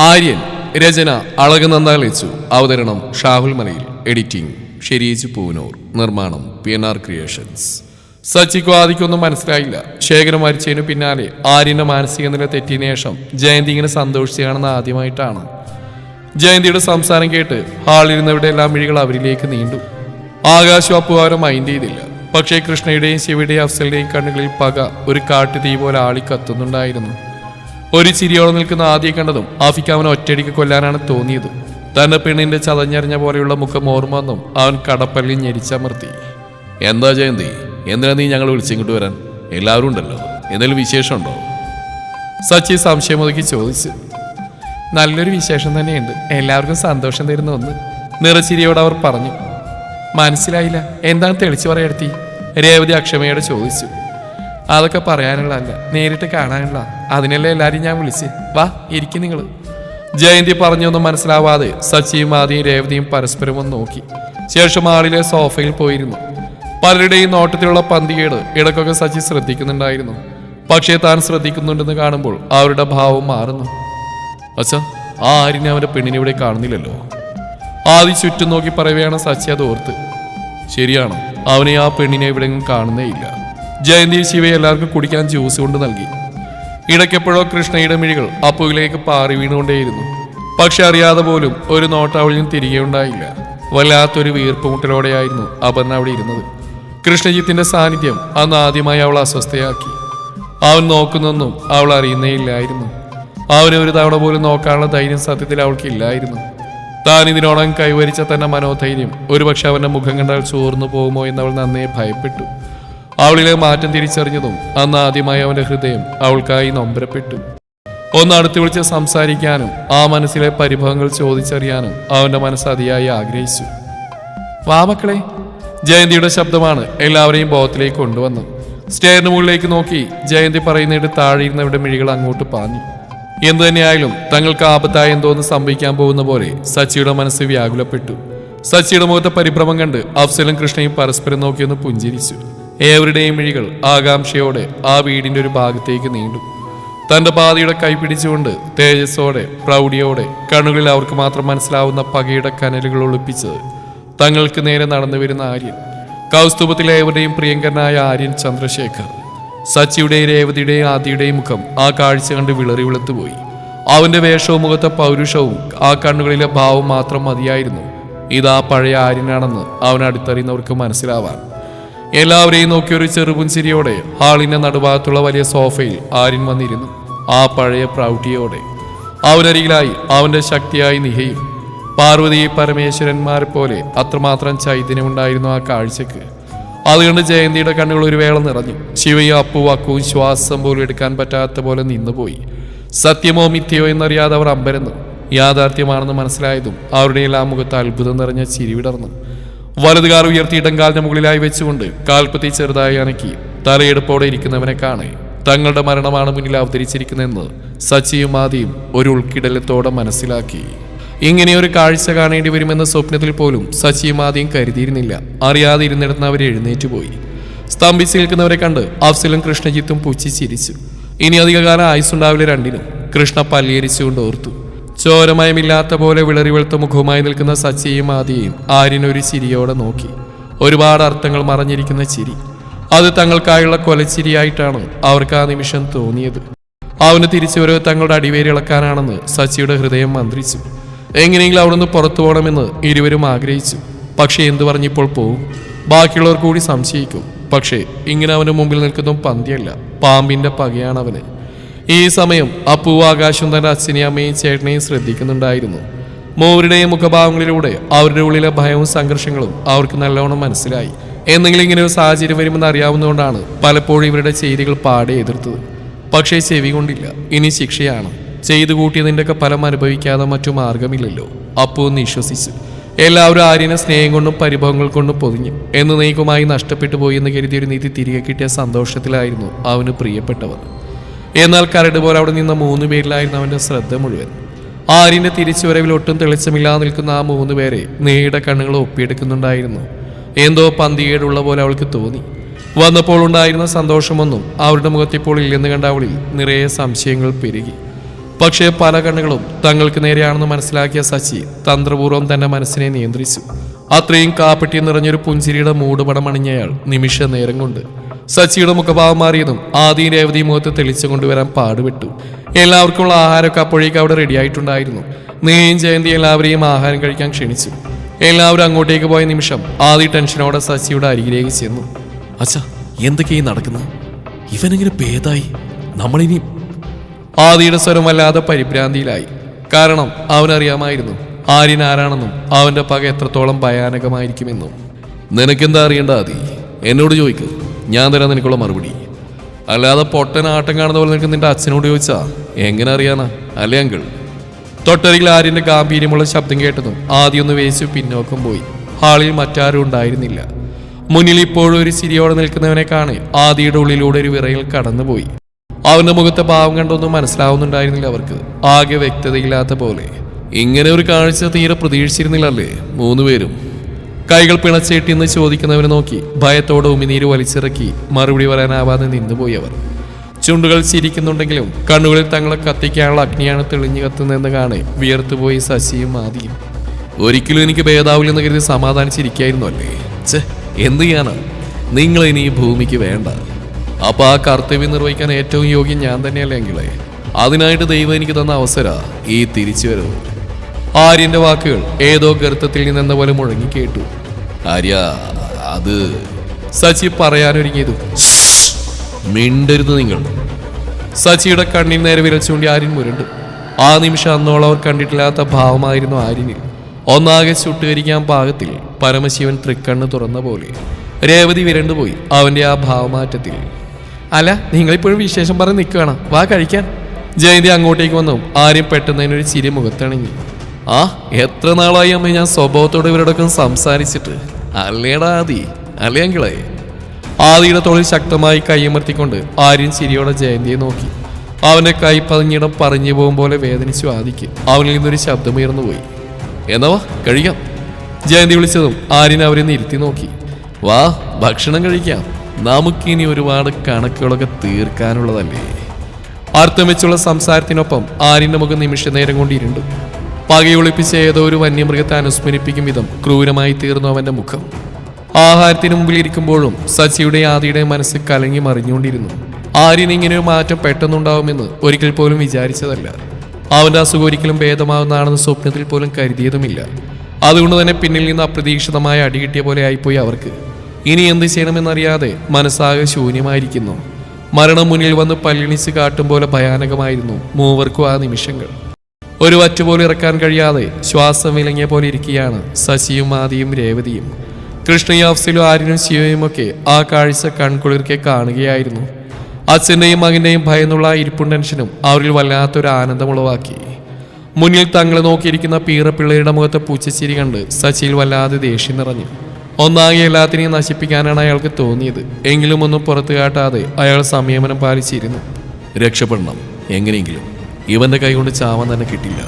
ആര്യൻ രചന അളകനന്ദാളിച്ചു. അവതരണം ഷാഹുൽ മലയിൽ. എഡിറ്റിംഗ് ഷെരീജ് പൂനൂർ. നിർമ്മാണം PNR ക്രിയേഷൻസ്. സച്ചിക്കോ ആദിക്കൊന്നും മനസ്സിലായില്ല. ശേഖരം മരിച്ചതിനു പിന്നാലെ ആര്യന്റെ മാനസിക നില തെറ്റിയ ശേഷം ജയന്തി ഇങ്ങനെ സന്തോഷിച്ചാണെന്ന് ആദ്യമായിട്ടാണ്. ജയന്തിയുടെ സംസാരം കേട്ട് ഹാളിരുന്നവരുടെ എല്ലാ മിഴികൾ അവരിലേക്ക് നീണ്ടു. ആകാശം അപ്പുവാരം മൈൻഡ് ചെയ്തില്ല. പക്ഷേ കൃഷ്ണയുടെയും ശിവയുടെയും അഫ്സലിന്റെയും കണ്ണുകളിൽ പക ഒരു കാട്ടുതീ പോലെ ആളി കത്തുന്നുണ്ടായിരുന്നു. ഒരു ചിരിയോടെ നിൽക്കുന്ന ആദ്യം കണ്ടതും ആഫിക്ക് അവനെ ഒറ്റയടിക്ക് കൊല്ലാനാണ് തോന്നിയത്. തന്റെ പെണ്ണിന്റെ ചതഞ്ഞറിഞ്ഞ പോലെയുള്ള മുഖം ഓർമ്മ വന്നും അവൻ കടപ്പല്ലിൽ ഞെരിച്ചമർത്തി. എന്താ ജയന്തി, എന്തിനാ നീ ഞങ്ങൾ വിളിച്ചിങ്ങോട്ട് വരാൻ? എല്ലാവരും ഉണ്ടല്ലോ, എന്തെങ്കിലും വിശേഷമുണ്ടോ? സച്ചി സംശയമൊതുക്കി ചോദിച്ചു. നല്ലൊരു വിശേഷം തന്നെയുണ്ട്, എല്ലാവർക്കും സന്തോഷം തരുന്ന ഒന്ന്. നിറച്ചിരിയോട് അവർ പറഞ്ഞു. മനസ്സിലായില്ല, എന്താണ് തെളിച്ചു പറയടുത്തി? രേവതി അക്ഷമയോട് ചോദിച്ചു. അതൊക്കെ പറയാനുള്ളതല്ല, നേരിട്ട് കാണാനുള്ള. അതിനല്ലേ എല്ലാവരും ഞാൻ വിളിച്ച്. വാ ഇരിക്കും നിങ്ങൾ. ജയന്തി പറഞ്ഞൊന്നും മനസ്സിലാവാതെ സച്ചിയും ആദിയും രേവതിയും പരസ്പരം ഒന്ന് നോക്കി. ശേഷം ആളിലെ സോഫയിൽ പോയിരുന്നു. പലരുടെയും നോട്ടത്തിലുള്ള പന്തികേട് ഇടയ്ക്കൊക്കെ സച്ചി ശ്രദ്ധിക്കുന്നുണ്ടായിരുന്നു. പക്ഷേ താൻ ശ്രദ്ധിക്കുന്നുണ്ടെന്ന് കാണുമ്പോൾ അവരുടെ ഭാവം മാറുന്നു. അച്ഛാ, ആ ആര്യനെ അവന്റെ പെണ്ണിനെ ഇവിടെ കാണുന്നില്ലല്ലോ. ആദി ചുറ്റും നോക്കി പറയുകയാണ് സച്ചി അത് ഓർത്ത്. ശരിയാണ്, അവനെ ആ പെണ്ണിനെ എവിടെയെങ്കിലും കാണുന്നേ ഇല്ല. ജയന്തി ശിവയെ എല്ലാവർക്കും കുടിക്കാൻ ജ്യൂസ് കൊണ്ട് നൽകി. ഇടയ്ക്കെപ്പോഴോ കൃഷ്ണയുടെ മിഴികൾ അപ്പുവിലേക്ക് പാറി വീണുകൊണ്ടേയിരുന്നു. പക്ഷെ അറിയാതെ പോലും ഒരു നോട്ട് അവളിൽ തിരികെ ഉണ്ടായില്ല. വല്ലാത്തൊരു വീർപ്പുമുട്ടലോടെയായിരുന്നു അപർണ അവിടെ ഇരുന്നത്. കൃഷ്ണജിത്തിന്റെ സാന്നിധ്യം അന്ന് ആദ്യമായി അവൾ അസ്വസ്ഥയാക്കി. അവൻ നോക്കുന്നൊന്നും അവൾ അറിയുന്നേയില്ലായിരുന്നു. അവനെ ഒരു തവണ പോലും നോക്കാനുള്ള ധൈര്യം സത്യത്തിൽ അവൾക്ക് ഇല്ലായിരുന്നു. താൻ ഇതിനോടകം കൈവരിച്ച തന്റെ മനോധൈര്യം ഒരുപക്ഷെ അവന്റെ മുഖം കണ്ടാൽ ചോർന്നു പോകുമോ എന്നവൾ നന്നേ ഭയപ്പെട്ടു. അവളിലെ മാറ്റം തിരിച്ചറിഞ്ഞതും അന്ന് ആദ്യമായി അവന്റെ ഹൃദയം അവൾക്കായി നൊമ്പരപ്പെട്ടു. ഒന്ന് അടുത്ത് വിളിച്ച് സംസാരിക്കാനും ആ മനസ്സിലെ പരിഭവങ്ങൾ ചോദിച്ചറിയാനും അവന്റെ മനസ്സ് അതിയായി ആഗ്രഹിച്ചു. വാ മക്കളെ. ജയന്തിയുടെ ശബ്ദമാണ് എല്ലാവരെയും ബോധത്തിലേക്ക് കൊണ്ടുവന്നു. സ്റ്റെയറിന് മുകളിലേക്ക് നോക്കി ജയന്തി പറയുന്നിട്ട് താഴെയിരുന്നവരുടെ മിഴികൾ അങ്ങോട്ട് പാഞ്ഞു. എന്തു തന്നെയായാലും തങ്ങൾക്ക് ആപത്തായ എന്തോന്ന് സംഭവിക്കാൻ പോകുന്ന പോലെ സച്ചിയുടെ മനസ്സ് വ്യാകുലപ്പെട്ടു. സച്ചിയുടെ മുഖത്തെ പരിഭ്രമം കണ്ട് അഫ്സലും കൃഷ്ണയും പരസ്പരം നോക്കിയൊന്ന് പുഞ്ചിരിച്ചു. ഏവരുടെയും മിഴികൾ ആകാംക്ഷയോടെ ആ വീടിന്റെ ഒരു ഭാഗത്തേക്ക് നീണ്ടു. തന്റെ പാതിയുടെ കൈ പിടിച്ചുകൊണ്ട് തേജസ്സോടെ പ്രൗഢിയോടെ കണ്ണുകളിൽ അവർക്ക് മാത്രം മനസ്സിലാവുന്ന പകയുടെ കനലുകൾ ഒളിപ്പിച്ച് തങ്ങൾക്ക് നേരെ നടന്നു വരുന്ന ആര്യൻ. കൗസ്തുഭത്തിലെ ഏവരുടെയും പ്രിയങ്കരനായ ആര്യൻ ചന്ദ്രശേഖർ. സച്ചിയുടെയും രേവതിയുടെയും ആദിയുടെയും മുഖം ആ കാഴ്ച കണ്ട് വിളറി വെളുത്തുപോയി. അവന്റെ വേഷവും മുഖത്തെ പൗരുഷവും ആ കണ്ണുകളിലെ ഭാവം മാത്രം മതിയായിരുന്നു ഇതാ പഴയ ആര്യനാണെന്ന് അവൻ അടുത്തറിയുന്നവർക്ക് മനസ്സിലാവാൻ. എല്ലാവരെയും നോക്കിയൊരു ചെറുപുഞ്ചിരിയോടെ ഹാളിന്റെ നടുഭാഗത്തുള്ള വലിയ സോഫയിൽ ആര്യൻ വന്നിരുന്നു. ആ പഴയ പ്രൗഢിയോടെ അവനരികിലായി അവന്റെ ശക്തിയായി നിഹയും. പാർവതി പരമേശ്വരന്മാരെ പോലെ അത്രമാത്രം ചൈതന്യമുണ്ടായിരുന്നു ആ കാഴ്ചക്ക്. അതുകൊണ്ട് ജയന്തിയുടെ കണ്ണുകൾ ഒരു വേള നിറഞ്ഞു. ശിവയും അപ്പുവാക്കവും ശ്വാസം പോലും എടുക്കാൻ പറ്റാത്ത പോലെ നിന്നുപോയി. സത്യമോ മിഥ്യയോ എന്നറിയാതെ അവർ അമ്പരന്നു. യാഥാർത്ഥ്യമാണെന്ന് മനസ്സിലായതും അവരുടെ എല്ലാ മുഖത്ത് അത്ഭുതം നിറഞ്ഞ ചിരി വിടർന്നു. വലതുകാർ ഉയർത്തി ഇടംകാലിന് മുകളിലായി വെച്ചുകൊണ്ട് കാൽപ്പത്തി ചെറുതായി അനക്കി തലയെടുപ്പോടെ ഇരിക്കുന്നവനെ കാണേ തങ്ങളുടെ മരണമാണ് മുന്നിൽ അവതരിച്ചിരിക്കുന്നതെന്ന് സച്ചിയും ആദിയും ഒരു ഉൾക്കിടലത്തോടെ മനസ്സിലാക്കി. ഇങ്ങനെയൊരു കാഴ്ച കാണേണ്ടി വരുമെന്ന സ്വപ്നത്തിൽ പോലും സച്ചിയും ആദിയും കരുതിയിരുന്നില്ല. അറിയാതെ ഇരുന്നിടന്ന് അവർ എഴുന്നേറ്റുപോയി. സ്തംഭിച്ച് നിൽക്കുന്നവരെ കണ്ട് അഫ്സലും കൃഷ്ണജിത്തും പുച്ഛിച്ചിരിച്ചു. ഇനി അധികകാലം ആയുസ്സുണ്ടാവില്ല രണ്ടിനും. കൃഷ്ണ പല്ലിയരിച്ചുകൊണ്ട് ഓർത്തു. ചോരമയമില്ലാത്ത പോലെ വിളറി വെളുത്ത മുഖവുമായി നിൽക്കുന്ന സച്ചിയും ആദിയെയും ആര്യനൊരു ചിരിയോടെ നോക്കി. ഒരുപാട് അർത്ഥങ്ങൾ മറഞ്ഞിരിക്കുന്ന ചിരി. അത് തങ്ങൾക്കായുള്ള കൊലച്ചിരിയായിട്ടാണ് അവർക്ക് ആ നിമിഷം തോന്നിയത്. അവന് തിരിച്ചുവരവ് തങ്ങളുടെ അടിവേരി ഇളക്കാനാണെന്ന് സച്ചിയുടെ ഹൃദയം മന്ത്രിച്ചു. എങ്ങനെയെങ്കിലും അവിടുന്ന് പുറത്തു പോകണമെന്ന് ഇരുവരും ആഗ്രഹിച്ചു. പക്ഷെ എന്തു പറഞ്ഞിപ്പോൾ പോവും? ബാക്കിയുള്ളവർ കൂടി സംശയിക്കും. പക്ഷേ ഇങ്ങനെ അവന് മുമ്പിൽ നിൽക്കുന്നതും പന്തിയല്ല, പാമ്പിന്റെ പകയാണവന്. ഈ സമയം അപ്പുവും ആകാശവും തന്റെ അച്ഛനെയും അമ്മയും ചേട്ടനെയും ശ്രദ്ധിക്കുന്നുണ്ടായിരുന്നു. മൂവരുടെയും മുഖഭാവങ്ങളിലൂടെ അവരുടെ ഉള്ളിലെ ഭയവും സംഘർഷങ്ങളും അവർക്ക് നല്ലവണ്ണം മനസ്സിലായി. എന്തെങ്കിലും ഇങ്ങനെ ഒരു സാഹചര്യം വരുമെന്ന് അറിയാവുന്നതുകൊണ്ടാണ് പലപ്പോഴും ഇവരുടെ ചെയ്തികൾ പാടെ എതിർത്തത്. പക്ഷേ ചെവി കൊണ്ടില്ല. ഇനി ശിക്ഷയാണ്. ചെയ്തു കൂട്ടിയതിൻ്റെയൊക്കെ ഫലം അനുഭവിക്കാതെ മറ്റു മാർഗമില്ലല്ലോ. അപ്പു വിശ്വസിച്ചു. എല്ലാവരും ആര്യനെ സ്നേഹം കൊണ്ടും പരിഭവങ്ങൾ കൊണ്ടും പൊതിഞ്ഞു. എന്നേക്കുമായി നഷ്ടപ്പെട്ടു പോയി എന്ന് കരുതിയൊരു നീതി തിരികെ കിട്ടിയ സന്തോഷത്തിലായിരുന്നു അവന് പ്രിയപ്പെട്ടവർ. എന്നാൽ കരട് പോലെ അവിടെ നിന്ന 3 പേരിലായിരുന്നു അവന്റെ ശ്രദ്ധ മുഴുവൻ. ആര്യന്റെ തിരിച്ചുവരവിൽ ഒട്ടും തെളിച്ചമില്ലാതെ നിൽക്കുന്ന ആ 3 പേരെ നേരിടെ കണ്ണുകൾ ഒപ്പിയെടുക്കുന്നുണ്ടായിരുന്നു. എന്തോ പന്തികേടുള്ള പോലെ അവൾക്ക് തോന്നി. വന്നപ്പോൾ ഉണ്ടായിരുന്ന സന്തോഷമൊന്നും അവരുടെ മുഖത്തിപ്പോൾ ഇല്ലെന്ന് കണ്ട അവളിൽ നിറയെ സംശയങ്ങൾ പെരുകി. പക്ഷേ പല കണ്ണുകളും തങ്ങൾക്ക് നേരെയാണെന്ന് മനസ്സിലാക്കിയ സച്ചി തന്ത്രപൂർവ്വം തന്റെ മനസ്സിനെ നിയന്ത്രിച്ചു. അത്രയും കാപ്പറ്റി നിറഞ്ഞൊരു പുഞ്ചിരിയുടെ മൂടുപടം അണിഞ്ഞയാൾ നിമിഷ നേരം കൊണ്ട് സച്ചിയുടെ മുഖഭാവം മാറിയതും ആദ്യം രേവതി മുഖത്ത് തെളിച്ചു കൊണ്ടുവരാൻ പാടുപെട്ടു. എല്ലാവർക്കുമുള്ള ആഹാരമൊക്കെ അപ്പോഴേക്കും അവിടെ റെഡിയായിട്ടുണ്ടായിരുന്നു. നീയും ജയന്തി എല്ലാവരെയും ആഹാരം കഴിക്കാൻ ക്ഷണിച്ചു. എല്ലാവരും അങ്ങോട്ടേക്ക് പോയ നിമിഷം ആദ്യ ടെൻഷനോടെ സച്ചിയുടെ അരികിലേക്ക് ചെന്നു. അച്ഛാ, എന്തൊക്കെയായി നടക്കുന്നത്? ഇവനെങ്ങനെ ഭേദായി? നമ്മളിനി... ആദിയുടെ സ്വരം വല്ലാതെ പരിഭ്രാന്തിയിലായി. കാരണം അവനറിയാമായിരുന്നു ആര്യൻ ആരാണെന്നും അവന്റെ പക എത്രത്തോളം ഭയാനകമായിരിക്കുമെന്നും. നിനക്കെന്താ അറിയണ്ട ആദി? എന്നോട് ചോദിക്ക്, ഞാൻ തരാം നിനക്കുള്ള മറുപടി. അല്ലാതെ പൊട്ടൻ ആട്ടം കാണുന്ന പോലെ നിനക്ക് നിന്റെ അച്ഛനോട് ചോദിച്ചാ എങ്ങനെ അറിയാനാ? അല്ലേ അങ്കിൾ? തൊട്ടരികിൽ ആര്യന്റെ ഗാംഭീര്യമുള്ള ശബ്ദം കേട്ടതും ആദ്യം ഒന്ന് വേച്ചു പിന്നോക്കം പോയി. ഹാളിൽ മറ്റാരും ഉണ്ടായിരുന്നില്ല. മുന്നിൽ ഇപ്പോഴും ഒരു ചിരിയോടെ നിൽക്കുന്നവനെ കാണെ ആദിയുടെ ഉള്ളിലൂടെ ഒരു വിറയൽ കടന്നുപോയി. അവന്റെ മുഖത്തെ ഭാവം കണ്ടൊന്നും മനസ്സിലാവുന്നുണ്ടായിരുന്നില്ല അവർക്ക്. ആകെ വ്യക്തതയില്ലാത്ത പോലെ. ഇങ്ങനെ ഒരു കാഴ്ച തീരെ പ്രതീക്ഷിച്ചിരുന്നില്ലല്ലേ മൂന്നുപേരും? കൈകൾ പിണച്ചേട്ടിന്ന് ചോദിക്കുന്നവനെ നോക്കി ഭയത്തോടെ ഉമിനീര് വലിച്ചിറക്കി മറുപടി പറയാനാവാതെ നിന്നുപോയി അവർ. ചുണ്ടുകൾ ചിരിക്കുന്നുണ്ടെങ്കിലും കണ്ണുകളിൽ തങ്ങളെ കത്തിക്കാനുള്ള അഗ്നിയാണ് തെളിഞ്ഞു കത്തുന്നതെന്ന് കാണെ വിയർത്തുപോയി സച്ചിയും ആദിയും. ഒരിക്കലും എനിക്ക് ഭേദാവില്ലെന്ന് കരുതി സമാധാനിച്ചിരിക്കായിരുന്നു അല്ലേ? എന്ത് ചെയ്യാനാ? നിങ്ങൾ ഇനി ഈ ഭൂമിക്ക് വേണ്ട. അപ്പൊ ആ കർത്തവ്യം നിർവഹിക്കാൻ ഏറ്റവും യോഗ്യം ഞാൻ തന്നെയല്ലേ എങ്കിലേ? അതിനായിട്ട് ദൈവം എനിക്ക് തന്ന അവസര ഈ തിരിച്ചുവരവ്. ആര്യന്റെ വാക്കുകൾ ഏതോ ഗർത്തത്തിൽ നിന്നെന്ന പോലെ മുഴങ്ങി കേട്ടു. ആര്യ, അത്... സച്ചി പറയാനൊരുങ്ങിയതു. മിണ്ടരുത് നിങ്ങൾ. സച്ചിയുടെ കണ്ണിൽ നേരെ വിരൽ ചൂണ്ടി ആര്യൻ മുരണ്ടു. ആ നിമിഷം അന്നോളം അവർ കണ്ടിട്ടില്ലാത്ത ഭാവമായിരുന്നു ആര്യനിൽ. ഒന്നാകെ ചുട്ടുകരിക്കാൻ പാകത്തിൽ പരമശിവൻ തൃക്കണ്ണ് തുറന്ന പോലെ. രേവതി വിരണ്ടുപോയി അവന്റെ ആ ഭാവമാറ്റത്തിൽ. അല്ല, നിങ്ങളിപ്പോഴും വിശേഷം പറഞ്ഞ് നിൽക്കുകയാണ്, വാ കഴിക്കാൻ. ജയന്തി അങ്ങോട്ടേക്ക് വന്നു. ആര്യം പെട്ടെന്നതിനൊരു ചിരി മുഖത്തണിഞ്ഞു. ആ, എത്ര നാളായി അമ്മ ഞാൻ സ്വഭാവത്തോടെ ഇവരോടൊക്കെ സംസാരിച്ചിട്ട്. അല്ലേടാ ആദി? അല്ലേ അങ്കിളെ? ആദിയുടെ തോളിൽ ശക്തമായി കൈയമർത്തിക്കൊണ്ട് ആര്യൻ ചിരിയോടെ ജയന്തിയെ നോക്കി. അവന്റെ കൈ പതിഞ്ഞിടം പറഞ്ഞു പോകും പോലെ വേദനിച്ചു ആദിക്ക്. അവനിൽ നിന്നൊരു ശബ്ദമുയർന്നു പോയി. എന്നാ കഴിക്കാം. ജയന്തി വിളിച്ചതും ആര്യൻ അവരെ ഇരുത്തി നോക്കി. വാ, ഭക്ഷണം കഴിക്കാം. നമുക്കിനി ഒരുപാട് കണക്കുകളൊക്കെ തീർക്കാനുള്ളതല്ലേ? അർത്ഥം വെച്ചുള്ള സംസാരത്തിനൊപ്പം ആര്യന്റെ മുഖം നിമിഷ നേരം കൊണ്ട് ഇരുണ്ടു. പകയൊളിപ്പിച്ച ഏതോ ഒരു വന്യമൃഗത്തെ അനുസ്മരിപ്പിക്കും വിധം ക്രൂരമായി തീർന്നു അവന്റെ മുഖം. ആഹാരത്തിന് മുമ്പിൽ ഇരിക്കുമ്പോഴും സച്ചിയുടെ ആദിയുടെ മനസ്സ് കലങ്ങി മറിഞ്ഞുകൊണ്ടിരുന്നു. ആര്യൻ ഇങ്ങനെയൊരു മാറ്റം പെട്ടെന്നുണ്ടാവുമെന്ന് ഒരിക്കൽ പോലും വിചാരിച്ചതല്ല. അവന്റെ അസുഖം ഒരിക്കലും ഭേദമാവുന്നതാണെന്ന് സ്വപ്നത്തിൽ പോലും കരുതിയതുമില്ല. അതുകൊണ്ട് തന്നെ പിന്നിൽ നിന്ന് അപ്രതീക്ഷിതമായ അടികിട്ടിയ പോലെ ആയിപ്പോയി അവർക്ക്. ഇനി എന്ത് ചെയ്യണമെന്നറിയാതെ മനസ്സാകെ ശൂന്യമായിരിക്കുന്നു. മരണം മുന്നിൽ വന്ന് പല്ലിണിച്ച് കാട്ടും പോലെ ഭയാനകമായിരുന്നു മൂവർക്കും ആ നിമിഷങ്ങൾ. ഒരു വറ്റുപോലും ഇറക്കാൻ കഴിയാതെ ശ്വാസം വിലങ്ങിയ പോലെ ഇരിക്കുകയാണ് സച്ചിയും ആദിയും രേവതിയും. കൃഷ്ണയും അഫ്സലും ആര്യനും ശിവയുമൊക്കെ ആ കാഴ്ച കൺകുളിർക്കെ കാണുകയായിരുന്നു. അച്ഛൻ്റെയും മകൻ്റെയും ഭയന്നുള്ള ഇരിപ്പും ടെൻഷനും അവരിൽ വല്ലാത്തൊരു ആനന്ദമുളവാക്കി. മുന്നിൽ തങ്ങളെ നോക്കിയിരിക്കുന്ന പീറപ്പിള്ളയുടെ മുഖത്തെ പൂച്ചച്ചിരി കണ്ട് സച്ചിയിൽ വല്ലാതെ ദേഷ്യം നിറഞ്ഞു. ഒന്നാകെ എല്ലാത്തിനെയും നശിപ്പിക്കാനാണ് അയാൾക്ക് തോന്നിയത്. എങ്കിലും ഒന്നും പുറത്തു കാട്ടാതെ അയാൾ സംയമനം പാലിച്ചിരുന്നു. രക്ഷപ്പെടണം എങ്ങനെയെങ്കിലും. ഇവന്റെ കൈകൊണ്ട് ചാവാൻ തന്നെ കിട്ടില്ല.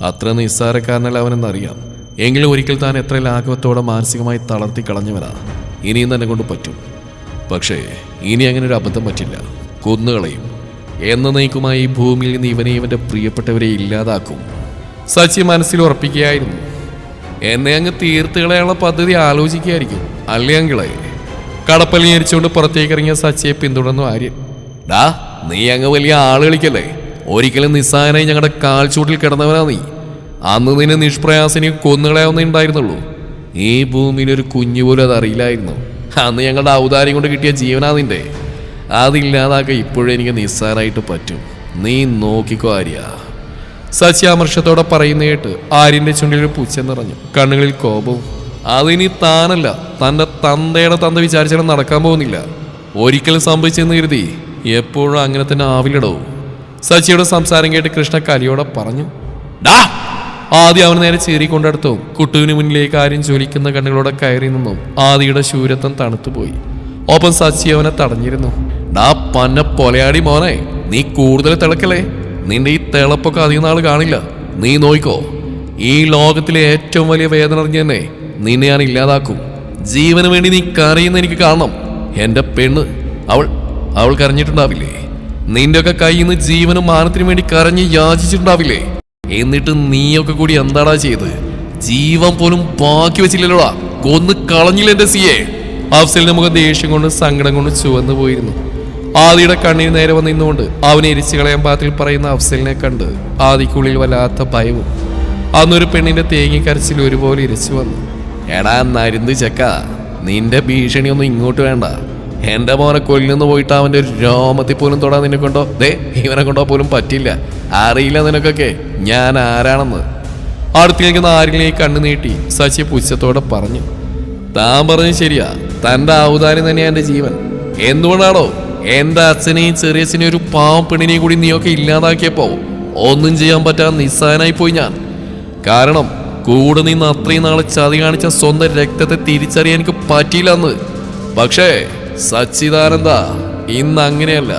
അത്ര നിസ്സാരക്കാരനല്ല അവനെന്നറിയാം. എങ്കിലും ഒരിക്കൽ താൻ എത്ര ലാഘവത്തോടെ മാനസികമായി തളർത്തി കളഞ്ഞവനാ. ഇനിയും തന്നെ കൊണ്ട് പറ്റും. പക്ഷേ ഇനി അങ്ങനെ ഒരു അബദ്ധം പറ്റില്ല. കൊന്നുകളയും. എന്നേക്കുമായി ഈ ഭൂമിയിൽ നിന്ന് ഇവനെ ഇവന്റെ പ്രിയപ്പെട്ടവരെ ഇല്ലാതാക്കും. സച്ചി മനസ്സിൽ ഉറപ്പിക്കുകയായിരുന്നു. എന്നെ അങ്ങ് തീർത്തുകളയാനുള്ള പദ്ധതി ആലോചിക്കുകയായിരിക്കും അല്ലേ അങ്കിളെ? കടപ്പല്ലി ഞെരിച്ചുകൊണ്ട് പുറത്തേക്ക് ഇറങ്ങിയ സച്ചിയെ പിന്തുടർന്നു ആര്യൻ. ഡാ, നീ അങ്ങ് വലിയ ആള് കളിക്കല്ലേ? ഒരിക്കലും നിസ്സാരനായി ഞങ്ങളുടെ കാൽച്ചൂട്ടിൽ കിടന്നവനാ നീ. അന്ന് നിന്നെ നിഷ്പ്രയാസിനെ കൊന്നുകളയാവുന്നേ ഉണ്ടായിരുന്നുള്ളൂ. ഈ ഭൂമിയിൽ ഒരു കുഞ്ഞു പോലും അതറിയില്ലായിരുന്നു. അന്ന് ഞങ്ങളുടെ ഔദാര്യം കൊണ്ട് കിട്ടിയ ജീവനാ നിന്റെ. അതില്ലാതാക്ക ഇപ്പോഴും എനിക്ക് നിസ്സാരമായിട്ട് പറ്റും. നീ നോക്കിക്കോ ആര്യ. സച്ചി അമർഷത്തോടെ പറയുന്ന കേട്ട് ആര്യന്റെ ചുണ്ടിൽ ഒരു പുച്ഛം നിറഞ്ഞു. കണ്ണുകളിൽ കോപവും. അതിനി താനല്ല, തൻ്റെ തന്തയുടെ തന്ത വിചാരിച്ചാലും നടക്കാൻ പോകുന്നില്ല. ഒരിക്കലും സംഭവിച്ചെന്ന് കരുതി എപ്പോഴും അങ്ങനെ തന്നെ ആവില്ലടോ. സച്ചിയുടെ സംസാരം കേട്ട് കൃഷ്ണ കലിയോടെ പറഞ്ഞു. ഡാ! ആദ്യം അവൻ നേരെ ചീറിക്കൊണ്ടടുത്തു. കുട്ടുവിന് മുന്നിലേക്ക് ആര്യം ജ്വലിക്കുന്ന കണ്ണുകളോടെ കയറി നിന്നും ആദിയുടെ ശൂരത്വം തണുത്തുപോയി. ഒപ്പം സച്ചി അവനെ തടഞ്ഞിരുന്നു. ഡാ പന്ന പൊലയാടി മോനെ, നീ കൂടുതൽ തിളക്കല്ലേ? നിന്റെ ഈ തിളപ്പൊക്കെ അധികം നാൾ കാണില്ല. നീ നോയിക്കോ. ഈ ലോകത്തിലെ ഏറ്റവും വലിയ വേദന അറിഞ്ഞ് തന്നെ നിന്നെ ഞാൻ ഇല്ലാതാക്കും. ജീവന് വേണ്ടി നീ കരയുന്ന എനിക്ക് കാണണം. എൻ്റെ പെണ്ണ് അവൾ കരഞ്ഞിട്ടുണ്ടാവില്ലേ? നിന്റെയൊക്കെ കയ്യിൽ നിന്ന് ജീവനും മാനത്തിനും വേണ്ടി കരഞ്ഞ് യാചിച്ചിട്ടുണ്ടാവില്ലേ? എന്നിട്ട് നീയൊക്കെ കൂടി എന്താടാ ചെയ്ത്? ജീവൻ പോലും ബാക്കി വെച്ചില്ലല്ലോടാ, കൊന്ന് കളഞ്ഞില്ല എന്റെ സിയെ. അഫ്സലിന്റെ മുഖം ദേഷ്യം കൊണ്ട് സങ്കടം കൊണ്ട് ചുവന്നു പോയിരുന്നു. ആദിയുടെ കണ്ണിന് നേരെ വന്ന് നിന്നുകൊണ്ട് അവനെ എരിച്ചു കളയാൻ പാത്തിൽ പറയുന്ന അഫ്സലിനെ കണ്ട് ആദിക്കുള്ളിൽ വല്ലാത്ത ഭയവും. അന്നൊരു പെണ്ണിന്റെ തേങ്ങിക്കരച്ചിൽ ഒരുപോലെ ഇരച്ചു വന്നു. എടാ നരുന്ന് ചെക്ക, നിന്റെ ഭീഷണിയൊന്നും ഇങ്ങോട്ട് വേണ്ട. എന്റെ മോനെ കൊല്ലുന്നു പോയിട്ട് അവന്റെ ഒരു രോമത്തിൽ പോലും തൊടാൻ നിന്നെ കൊണ്ടോ, ഇവനെ കൊണ്ടോ പോലും പറ്റില്ല. അറിയില്ല നിനക്കൊക്കെ ഞാൻ ആരാണെന്ന്. അടുത്തേക്കുന്ന ആരെങ്കിലും കണ്ണു നീട്ടി ശശി പുച്ഛത്തോടെ പറഞ്ഞു. താൻ പറഞ്ഞു ശരിയാ, തന്റെ ഔദാര്യം തന്നെയാ എന്റെ ജീവൻ. എന്തുകൊണ്ടാണോ എന്റെ അച്ഛനെയും ചെറിയച്ഛനെയും ഒരു പാവം പെണ്ണിനെയും കൂടി നീയൊക്കെ ഇല്ലാതാക്കിയപ്പോ ഒന്നും ചെയ്യാൻ പറ്റാൻ നിസ്സാരനായി പോയി ഞാൻ. കാരണം കൂടെ നിന്ന് അത്രയും നാളെ ചതി കാണിച്ച സ്വന്തം രക്തത്തെ തിരിച്ചറിയാൻ എനിക്ക് പറ്റിയില്ലെന്ന്. പക്ഷേ സച്ചിദാനന്ദ ഇന്ന് അങ്ങനെയല്ല.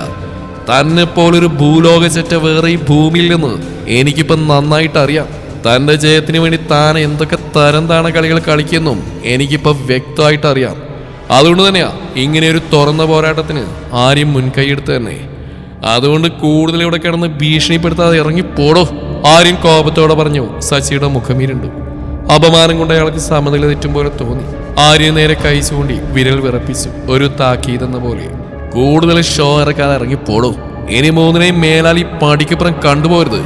തന്നെ പോലൊരു ഭൂലോക ചെറ്റ വേറെ ഈ ഭൂമിയിൽ നിന്ന് എനിക്കിപ്പം നന്നായിട്ട് അറിയാം. തന്റെ ജയത്തിന് വേണ്ടി താൻ എന്തൊക്കെ തരം താണ കളികൾ കളിക്കുന്നും എനിക്കിപ്പോ വ്യക്തമായിട്ട് അറിയാം. അതുകൊണ്ട് തന്നെയാ ഇങ്ങനെ ഒരു തുറന്ന പോരാട്ടത്തിന് ആരും മുൻകൈയെടുത്ത് തന്നെ. അതുകൊണ്ട് കൂടുതൽ ഇവിടെ കിടന്ന് ഭീഷണിപ്പെടുത്താതെ ഇറങ്ങി പോടോ, ആരും കോപത്തോടെ പറഞ്ഞു. ശശിയുടെ മുഖമീരുണ്ടു. അപമാനം കൊണ്ട് അയാൾക്ക് സമനില തെറ്റും പോലെ തോന്നി. ആര്യ നേരെ കൈ ചൂണ്ടി വിരൽ വിറപ്പിച്ചു, ഒരു താക്കീതെന്ന പോലെ. കൂടുതൽ ഷോ ഇറക്കാതെ ഇറങ്ങി പോടോ, ഇനി മൂന്നിനെയും മേലാൽ ഈ പടിക്കപ്പുറം കണ്ടുപോരുത്.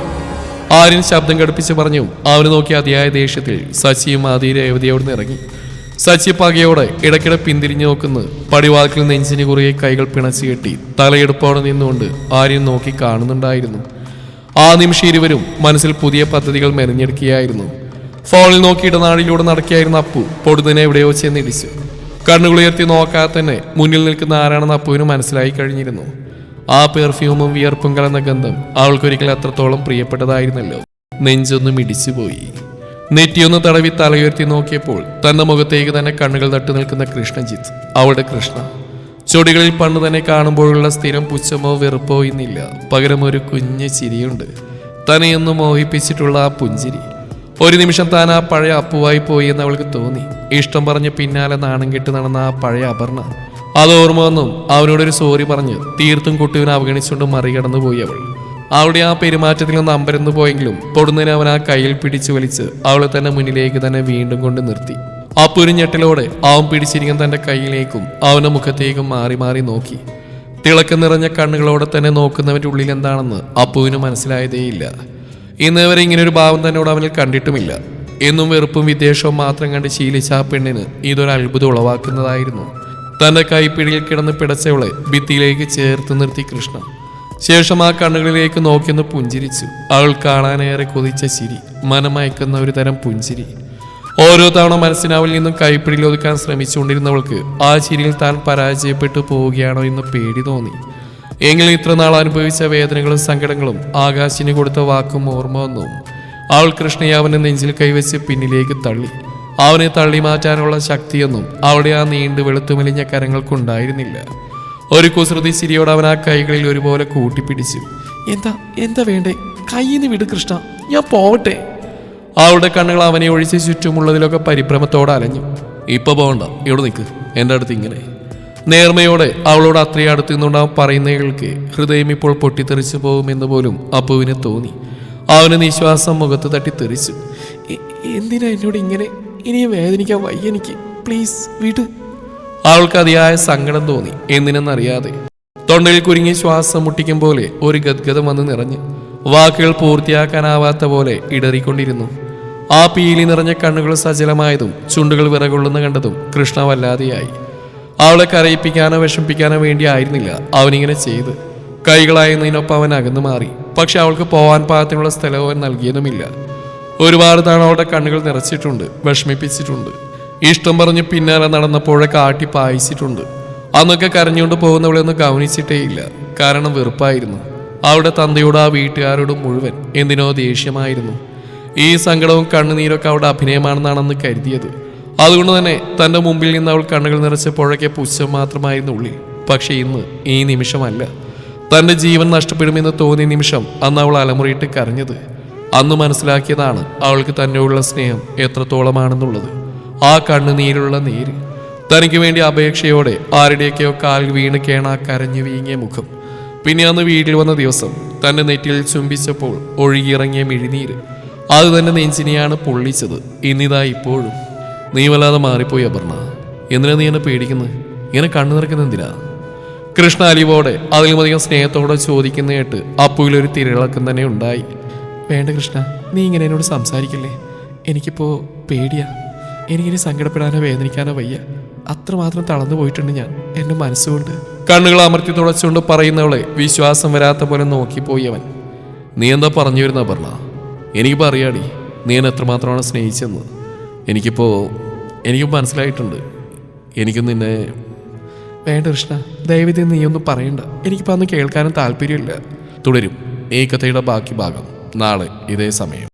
ആര്യൻ ശബ്ദം കടുപ്പിച്ച് പറഞ്ഞു. അവന് നോക്കി അതിയായ ദേഷ്യത്തിൽ ശശിയും ആദി രേവതിയോട് ഇറങ്ങി. ശശി പകയോടെ ഇടയ്ക്കിടെ പിന്തിരിഞ്ഞു നോക്കുന്നു. പടിവാക്കിൽ നെഞ്ചിന് കുറുകെ കൈകൾ പിണച്ചു കെട്ടി തലയെടുപ്പോടെ നിന്നുകൊണ്ട് ആര്യൻ നോക്കി കാണുന്നുണ്ടായിരുന്നു. ആ നിമിഷം ഇരുവരും മനസ്സിൽ പുതിയ പദ്ധതികൾ മെനഞ്ഞെടുക്കുകയായിരുന്നു. ഫോണിൽ നോക്കി ഇടനാഴിലൂടെ നടക്കുകയായിരുന്ന അപ്പു പൊടുതിനെ എവിടെയോ ചെന്നിടിച്ചു. കണ്ണുകളുയർത്തി നോക്കാതെ തന്നെ മുന്നിൽ നിൽക്കുന്ന ആരാണെന്ന് അപ്പുവിന് മനസ്സിലായി കഴിഞ്ഞിരുന്നു. ആ പെർഫ്യൂമും വിയർപ്പും കലർന്ന ഗന്ധം അവൾക്കൊരിക്കൽ അത്രത്തോളം പ്രിയപ്പെട്ടതായിരുന്നല്ലോ. നെഞ്ചൊന്നും ഇടിച്ചുപോയി. നെറ്റിയൊന്ന് തടവി തലയുയർത്തി നോക്കിയപ്പോൾ തന്റെ മുഖത്തേക്ക് തന്നെ കണ്ണുകൾ തട്ടി നിൽക്കുന്ന കൃഷ്ണജിത്ത്, അവളുടെ കൃഷ്ണ. ചൊടികളിൽ പണ്ട് തന്നെ കാണുമ്പോഴുള്ള സ്ഥിരം പുച്ഛമോ വെറുപ്പോ ഇന്നില്ല. പകരം ഒരു കുഞ്ഞു ചിരിയുണ്ട്, തന്നെയൊന്ന് മോഹിപ്പിച്ചിട്ടുള്ള ആ പുഞ്ചിരി. ഒരു നിമിഷം താൻ ആ പഴയ അപ്പുവായി പോയി എന്ന് അവൾക്ക് തോന്നി. ഇഷ്ടം പറഞ്ഞ് പിന്നാലെ നാണം കെട്ട് നടന്ന ആ പഴയ അപർണ. അത് ഓർമ്മ വന്നും അവനോടൊരു സോറി പറഞ്ഞ് തീർത്തും കുട്ടിവിനെ അവഗണിച്ചുകൊണ്ട് മറികടന്നു പോയി അവൾ. അവളുടെ ആ പെരുമാറ്റത്തിൽ നിന്ന് അമ്പരന്ന് പോയെങ്കിലും പൊടുന്നതിന് അവൻ ആ കയ്യിൽ പിടിച്ചു വലിച്ച് അവളെ തന്നെ മുന്നിലേക്ക് തന്നെ വീണ്ടും കൊണ്ട് നിർത്തി. അപ്പൊരു ഞെട്ടലോടെ അവൻ പിടിച്ചിരിക്കുന്ന തന്റെ കയ്യിലേക്കും അവന്റെ മുഖത്തേക്കും മാറി മാറി നോക്കി. തിളക്കം നിറഞ്ഞ കണ്ണുകളോടെ തന്നെ നോക്കുന്നവന്റെ ഉള്ളിൽ എന്താണെന്ന് അപ്പുവിന് മനസ്സിലായതേയില്ല. ഇന്ന് വരെ ഇങ്ങനൊരു ഭാവം തന്നോട് അവനിൽ കണ്ടിട്ടുമില്ല. എന്നും വെറുപ്പും വിദ്വേഷവും മാത്രം കണ്ട് ശീലിച്ച ആ പെണ്ണിന് ഇതൊരു അത്ഭുതം ഉളവാക്കുന്നതായിരുന്നു. തന്റെ കൈപ്പിടിയിൽ കിടന്ന് പിടച്ചവളെ ഭിത്തിയിലേക്ക് ചേർത്ത് നിർത്തി കൃഷ്ണ. ശേഷം ആ കണ്ണുകളിലേക്ക് നോക്കിയൊന്ന് പുഞ്ചിരിച്ചു. അവൾ കാണാനേറെ കൊതിച്ച ചിരി, മനമയക്കുന്ന ഒരു തരം പുഞ്ചിരി. ഓരോ തവണ മനസ്സിനവളിൽ നിന്നും കൈപ്പിടിയിൽ ഒതുക്കാൻ ശ്രമിച്ചുകൊണ്ടിരുന്നവൾക്ക് ആ ചിരിയിൽ താൻ പരാജയപ്പെട്ടു പോവുകയാണോ എന്ന് പേടി തോന്നി. എങ്കിലും ഇത്ര നാൾ അനുഭവിച്ച വേദനകളും സങ്കടങ്ങളും ആകാശിന് കൊടുത്ത വാക്കും ഓർമ്മ വന്നു. അവൾ കൃഷ്ണയെ അവന്റെ നെഞ്ചിൽ കൈവച്ച് പിന്നിലേക്ക് തള്ളി. അവനെ തള്ളി മാറ്റാനുള്ള ശക്തിയൊന്നും അവളുടെ ആ നീണ്ടു വെളുത്തുമെലിഞ്ഞ കരങ്ങൾക്കുണ്ടായിരുന്നില്ല. ഒരു കുസൃതി ചിരിയോട് അവൻ ആ കൈകളിൽ ഒരുപോലെ കൂട്ടിപ്പിടിച്ചു. എന്താ വേണ്ടേ? കയ്യിന്ന് വിട് കൃഷ്ണ, ഞാൻ പോവട്ടെ. അവളുടെ കണ്ണുകൾ അവനെ ഒഴിച്ച് ചുറ്റുമുള്ളതിലൊക്കെ പരിഭ്രമത്തോടെ അലഞ്ഞു. ഇപ്പൊ പോകണ്ട, ഇവിടെ നിൽക്ക് എൻ്റെ അടുത്ത്. ഇങ്ങനെ നേർമയോടെ അവളോട് അത്രയും അടുത്ത് നിന്നുണ്ടാവും പറയുന്നവൾക്ക് ഹൃദയം ഇപ്പോൾ പൊട്ടിത്തെറിച്ചു പോകുമെന്ന് പോലും അപ്പുവിന് തോന്നി. അവന് നിശ്വാസം മുഖത്ത് തട്ടി തെറിച്ചു. എന്തിനാ എന്നോട് ഇങ്ങനെ? ഇനിയും വേദനിക്കാൻ വയ്യ എനിക്ക്, പ്ലീസ് വിട്. അവൾക്ക് അതിയായ സങ്കടം തോന്നി, എന്തിനെന്നറിയാതെ. തൊണ്ടയിൽ കുരുങ്ങി ശ്വാസം മുട്ടിക്കും പോലെ ഒരു ഗദ്ഗതം വന്ന് നിറഞ്ഞു. വാക്കുകൾ പൂർത്തിയാക്കാനാവാത്ത പോലെ ഇടറിക്കൊണ്ടിരുന്നു. ആ പീലി നിറഞ്ഞ കണ്ണുകൾ സജലമായതും ചുണ്ടുകൾ വിറകൊള്ളുന്ന കണ്ടതും കൃഷ്ണ വല്ലാതെയായി. അവളെ കരയിപ്പിക്കാനോ വിഷമിപ്പിക്കാനോ വേണ്ടി ആയിരുന്നില്ല അവനിങ്ങനെ ചെയ്ത്. കൈകളായതിനൊപ്പം അവൻ അകന്നു മാറി. പക്ഷെ അവൾക്ക് പോവാൻ പാകത്തിനുള്ള സ്ഥലവും അവൻ നൽകിയതുമില്ല. ഒരുപാട് തവണ അവളുടെ കണ്ണുകൾ നിറച്ചിട്ടുണ്ട്, വിഷമിപ്പിച്ചിട്ടുണ്ട്. ഇഷ്ടം പറഞ്ഞ് പിന്നാലെ നടന്നപ്പോഴൊക്കെ ആട്ടി പായിച്ചിട്ടുണ്ട്. അന്നൊക്കെ കരഞ്ഞുകൊണ്ട് പോകുന്നവളെയൊന്നും ഗവനിച്ചിട്ടേയില്ല. കാരണം വെറുപ്പായിരുന്നു. അവളുടെ തന്തയോടും ആ വീട്ടുകാരോടും മുഴുവൻ എന്തിനോ ദേഷ്യമായിരുന്നു. ഈ സങ്കടവും കണ്ണുനീരൊക്കെ അവളുടെ അഭിനയമാണെന്നാണെന്ന് കരുതിയത്. അതുകൊണ്ട് തന്നെ തൻ്റെ മുമ്പിൽ നിന്ന് അവൾ കണ്ണുകൾ നിറച്ചപ്പോഴൊക്കെ പുച്ഛം മാത്രമായിരുന്നു ഉള്ളിൽ. പക്ഷെ ഇന്ന് ഈ നിമിഷമല്ല. തൻ്റെ ജീവൻ നഷ്ടപ്പെടുമെന്ന് തോന്നിയ നിമിഷം അന്ന് അവൾ അലമുറിയിട്ട് കരഞ്ഞത്. അന്ന് മനസ്സിലാക്കിയതാണ് അവൾക്ക് തന്നോടുള്ള സ്നേഹം എത്രത്തോളമാണെന്നുള്ളത്. ആ കണ്ണുനീരുള്ള നീര്, തനിക്ക് വേണ്ടി അപേക്ഷയോടെ ആരുടെയൊക്കെയോ കാൽ വീണ് കേണ കരഞ്ഞു വീങ്ങിയ മുഖം, പിന്നെ അന്ന് വീട്ടിൽ വന്ന ദിവസം തന്റെ നെറ്റിയിൽ ചുംബിച്ചപ്പോൾ ഒഴുകിയിറങ്ങിയ മിഴിനീര് അത് തന്നെ നെഞ്ചിനെയാണ് പൊള്ളിച്ചത്. ഇന്നിതാ ഇപ്പോഴും. നീ വല്ലാതെ മാറിപ്പോയി അപർണ. എന്തിനാ നീ എന്നെ പേടിക്കുന്നത്? ഇങ്ങനെ കണ്ണു നിറയ്ക്കുന്ന എന്തിനാ? കൃഷ്ണ അലിവോടെ അതിലുമധികം സ്നേഹത്തോടെ ചോദിക്കുന്ന കേട്ട് അപ്പുവിലൊരു തിരളക്കം തന്നെ ഉണ്ടായി. വേണ്ട കൃഷ്ണ, നീ ഇങ്ങനെ എന്നോട് സംസാരിക്കില്ലേ. എനിക്കിപ്പോ പേടിയാ. എനിക്കിനി സങ്കടപ്പെടാനോ വേദനിക്കാനോ വയ്യ. അത്രമാത്രം തളർന്നു പോയിട്ടുണ്ട് ഞാൻ എൻ്റെ മനസ്സുകൊണ്ട്. കണ്ണുകൾ അമർത്തി തുടച്ചുകൊണ്ട് പറയുന്നവളെ വിശ്വാസം വരാത്ത പോലെ നോക്കിപ്പോയി അവൻ. നീ എന്താ പറഞ്ഞു വരുന്ന അപർണ? എനിക്കിപ്പോൾ അറിയാടി നീ എന്നെ എത്രമാത്രമാണ് സ്നേഹിച്ചെന്ന്. എനിക്കിപ്പോൾ മനസ്സിലായിട്ടുണ്ട്. എനിക്കും നിന്നെ. വേണ്ട കൃഷ്ണ, ദയവിധി നീയൊന്നും പറയണ്ട. എനിക്കിപ്പോൾ അന്ന് കേൾക്കാനും താല്പര്യമില്ല. തുടരും ഈ കഥയുടെ ബാക്കി ഭാഗം നാളെ ഇതേ സമയം.